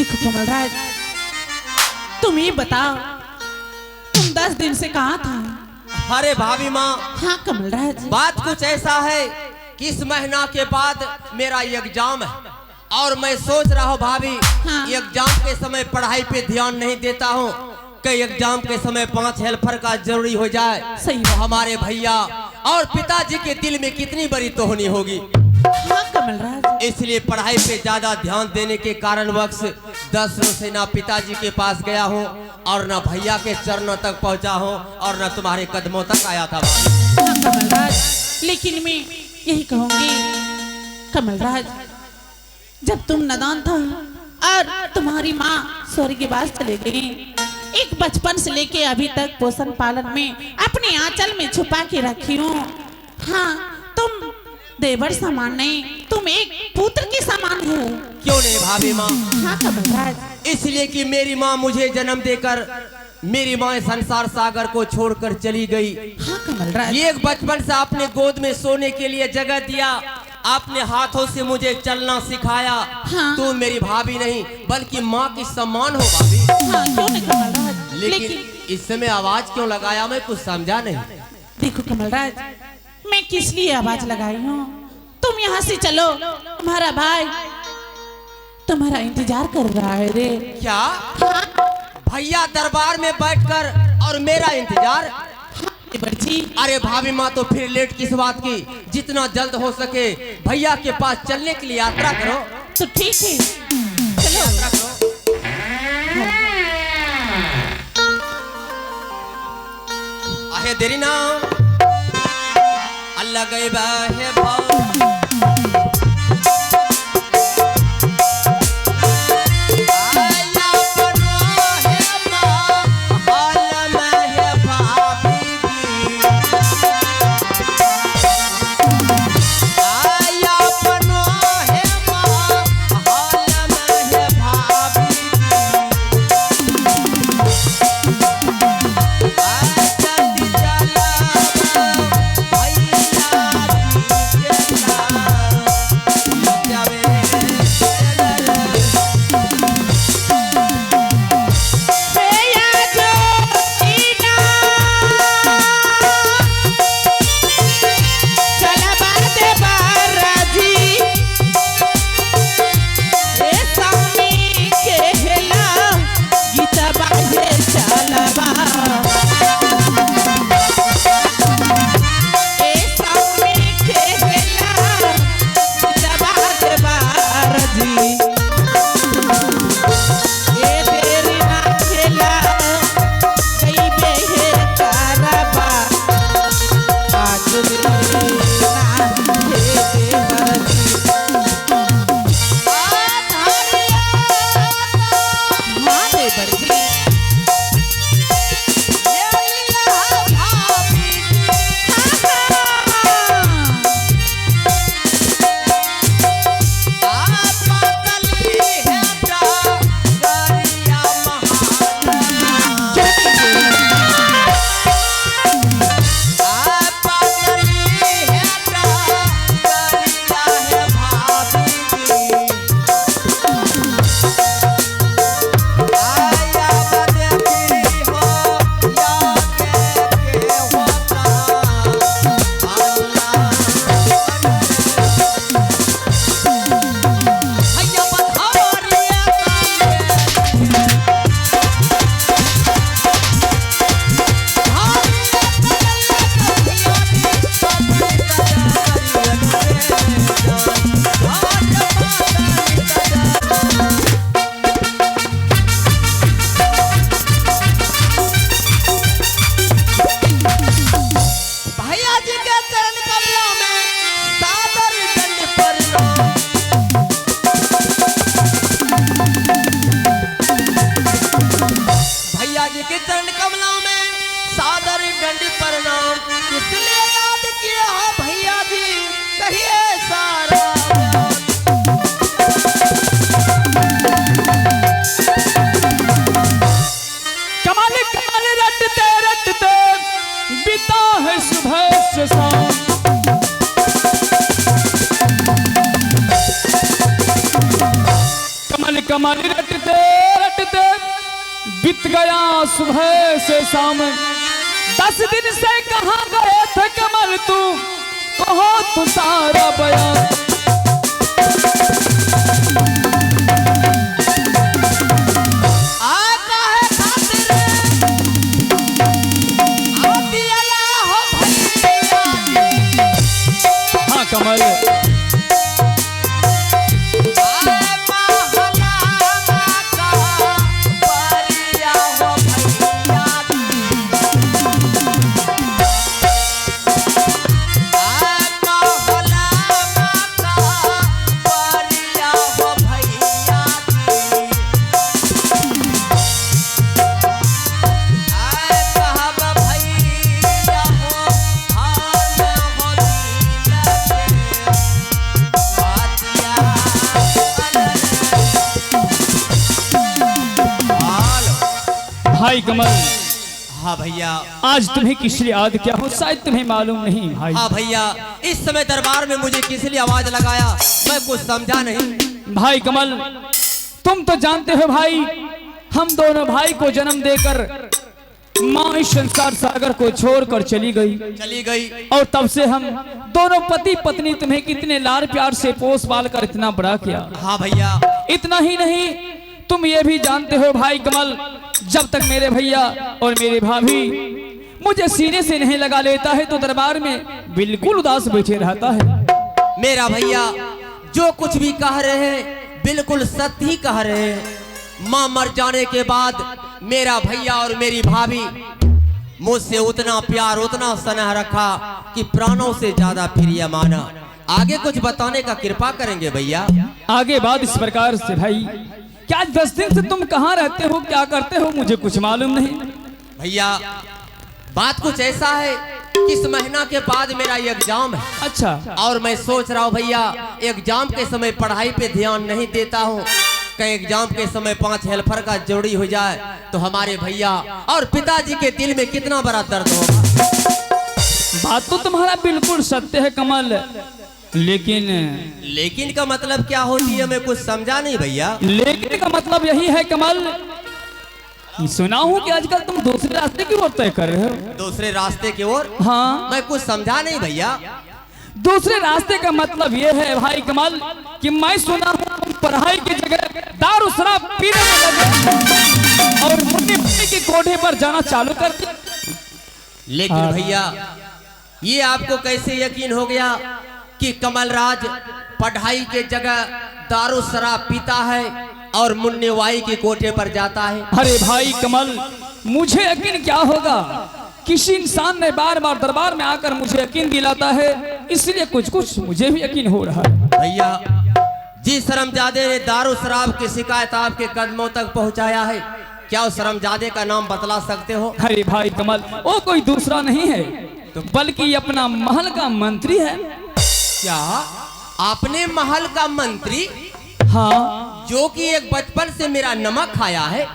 देखो कमलराज, तुम ये बताओ, तुम 10 दिन से कहाँ था? अरे भाभी माँ, हाँ कमलराज, बात कुछ ऐसा है कि इस महीना के बाद मेरा एग्जाम है और मैं सोच रहा हूँ भाभी, हाँ। एग्जाम के समय पढ़ाई पे ध्यान नहीं देता हूँ कि एग्जाम के समय 5 हेल्पर का जरूरी हो जाए। सही तो हमारे भैया और पिताजी के दिल में कितनी बड़ी तोहनी होगी। हाँ कमलराज, इसलिए पढ़ाई पे ज्यादा ध्यान देने के कारणवश 10 दिनों से ना पिताजी के पास गया हूँ और ना भैया के चरणों तक पहुँचा हूँ और ना तुम्हारे कदमों तक आया था भाभी। हाँ कमलराज, लेकिन मैं यही कहूंगी कमलराज, जब तुम नादान था और तुम्हारी माँ स्वर्गवास चले गई, एक बचपन से लेके अभी तक पोषण पालन में अपने आंचल में छुपा के रखी हूँ। हाँ, तुम देवर समान नहीं, तुम एक पुत्र के समान हो। क्यों नहीं भाभी माँ? हाँ कमलराज, इसलिए कि मेरी माँ मुझे जन्म देकर मेरी माँ संसार सागर को छोड़कर चली गई। हाँ कमलराज, ये एक बचपन से आपने गोद में सोने के लिए जगह दिया, आपने हाथों से मुझे चलना सिखाया। हाँ। तू मेरी भाभी नहीं बल्कि माँ की सम्मान हो भाभी। हाँ क्यों नहीं कमलराज, लेकिन इस समय आवाज क्यों लगाया मैं कुछ समझा नहीं। देखो कमलराज, मैं किस लिए आवाज लगाई हूँ, तुम यहाँ से चलो, तुम्हारा भाई तुम्हारा इंतजार कर रहा है रे। क्या भैया दरबार में बैठकर और मेरा इंतजार? बच्ची, अरे भाभी माँ, तो फिर लेट किस बात की? जितना जल्द हो सके भैया के पास चलने के लिए यात्रा करो। तो ठीक है, चलो यात्रा करो। आहे देरी ना अल्लाह गए है भाव कमल कमल रटते रटते बीत गया सुबह से शाम। 10 दिन से कहाँ गए थे कमल तू, कहो तू सारा बयान। हाँ कमल भाई कमल। हाँ भैया। आज तुम्हें किस लिए याद किया हो शायद तुम्हें मालूम नहीं भाई। हाँ भैया, इस समय दरबार में मुझे किस लिए आवाज लगाया मैं कुछ समझा नहीं। भाई कमल तुम तो जानते हो भाई, हम दोनों भाई को जन्म देकर माँ इस संसार सागर को छोड़कर चली गई और तब से हम दोनों पति पत्नी तुम्हें कितने लाड़ प्यार से पोस पाल कर इतना बड़ा किया। हाँ भैया। इतना ही नहीं तुम ये भी जानते हो भाई कमल, जब तक मेरे भैया और मेरे भाभी मुझे सीने से नहीं लगा लेता है तो दरबार में बिल्कुल उदास बैठे रहता है। मेरा भैया जो कुछ भी कह रहे हैं बिल्कुल सत्य ही कह रहे हैं। माँ मर जाने के बाद मेरा भैया और मेरी भाभी मुझसे उतना प्यार उतना स्नेह रखा कि प्राणों से ज्यादा प्रिय माना। आगे कुछ बताने का कृपा करेंगे भैया। आगे बात इस प्रकार से भाई, क्या 10 दिन से तुम कहाँ रहते हो, क्या करते हो, मुझे कुछ मालूम नहीं। भैया बात कुछ ऐसा है, इस महीना के बाद मेरा एग्जाम है। अच्छा। और मैं सोच रहा हूँ भैया एग्जाम के समय पढ़ाई पे ध्यान नहीं देता हूँ, कहीं एग्जाम के समय 5 हेल्पर का जोड़ी हो जाए तो हमारे भैया और पिताजी के दिल में कितना बड़ा दर्द होगा। बात तो तुम्हारा बिल्कुल सत्य है कमल, लेकिन का मतलब क्या होती है मैं कुछ समझा नहीं भैया। लेकिन का मतलब यही है कमल, सुना हूँ कि आजकल तुम दूसरे रास्ते की ओर तय कर रहे हो। दूसरे रास्ते की ओर? हाँ। मैं कुछ समझा नहीं भैया। दूसरे रास्ते का मतलब ये है भाई कमल कि मैं सुना हूँ तुम पढ़ाई की जगह दारू शराब पीने में लगे और मुन्नी के कोठे पर जाना चालू कर दिया। लेकिन भैया ये आपको कैसे यकीन हो गया कि कमलराज पढ़ाई के जगह दारू शराब पीता है और मुन्नेवाई के कोठे पर जाता है? अरे भाई कमल मुझे यकीन क्या होगा, किसी इंसान ने बार बार दरबार में आकर मुझे यकीन दिलाता है, इसलिए कुछ कुछ मुझे भी यकीन हो रहा है। भैया जिस शर्मजादे ने दारू शराब की शिकायत आपके कदमों तक पहुंचाया है, क्या उस शर्मजादे का नाम बतला सकते हो? अरे भाई कमल वो कोई दूसरा नहीं है बल्कि अपना महल का मंत्री है। क्या आपने महल का मंत्री? हाँ। जो कि एक बचपन से मेरा नमक खाया है,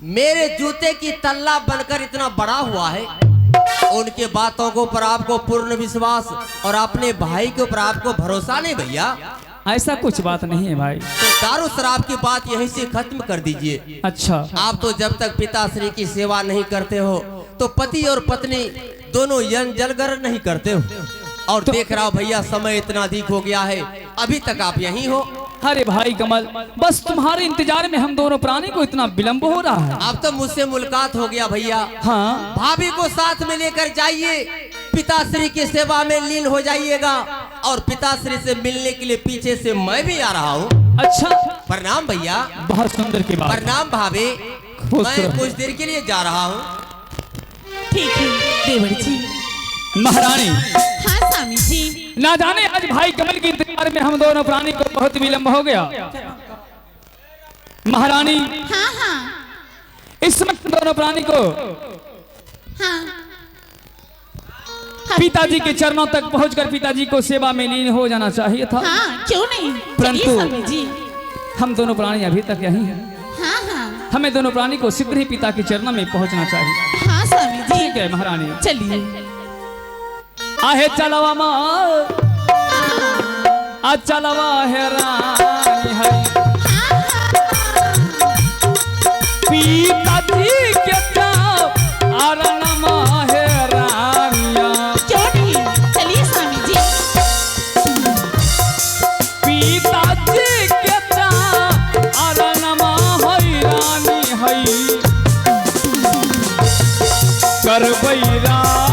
मेरे जूते की तल्ला बनकर इतना बड़ा हुआ है, उनके बातों को पर आपको पूर्ण विश्वास और अपने भाई के ऊपर आपको भरोसा नहीं भैया? ऐसा कुछ बात नहीं है भाई। तो दारू शराब की बात यहीं से खत्म कर दीजिए। अच्छा। आप तो जब तक पिताश्री की सेवा नहीं करते हो तो पति और पत्नी दोनों यन जलगर नहीं करते हो। और तो देख रहा हूँ भैया समय इतना अधिक हो गया है, अभी तक आप यहीं हो। अरे भाई कमल बस तुम्हारे इंतजार में हम दोनों प्राणी को इतना विलंब हो रहा है। अब तो मुझसे मुलाकात हो गया भैया। हाँ। भाभी को साथ में लेकर जाइए, पिताश्री की सेवा में लीन हो जाइएगा और पिताश्री से मिलने के लिए पीछे से मैं भी आ रहा हूँ। अच्छा। प्रणाम भैया। बहुत सुंदर की बात। प्रणाम भाभी। मैं कुछ देर के लिए जा रहा हूँ। ठीक है देवर जी। महारानी। हाँ स्वामी जी। ना जाने आज भाई कमल के इंतजार में हम दोनों प्राणी को बहुत विलंब हो गया। महारानी। हाँ हाँ। इस समय दोनों प्राणी को हाँ। पिताजी के चरणों तक पहुंचकर पिताजी को सेवा में लीन हो जाना चाहिए था। हाँ क्यों नहीं, परंतु स्वामी जी हम दोनों प्राणी अभी तक यहीं हैं। हाँ हाँ। हमें दोनों प्राणी को शीघ्र ही पिता के चरणों में पहुंचना चाहिए। हाँ स्वामी जी। ठीक है महारानी। चलिए। आहे चलवा माँ आ चलवा है रानी है। कर बैराग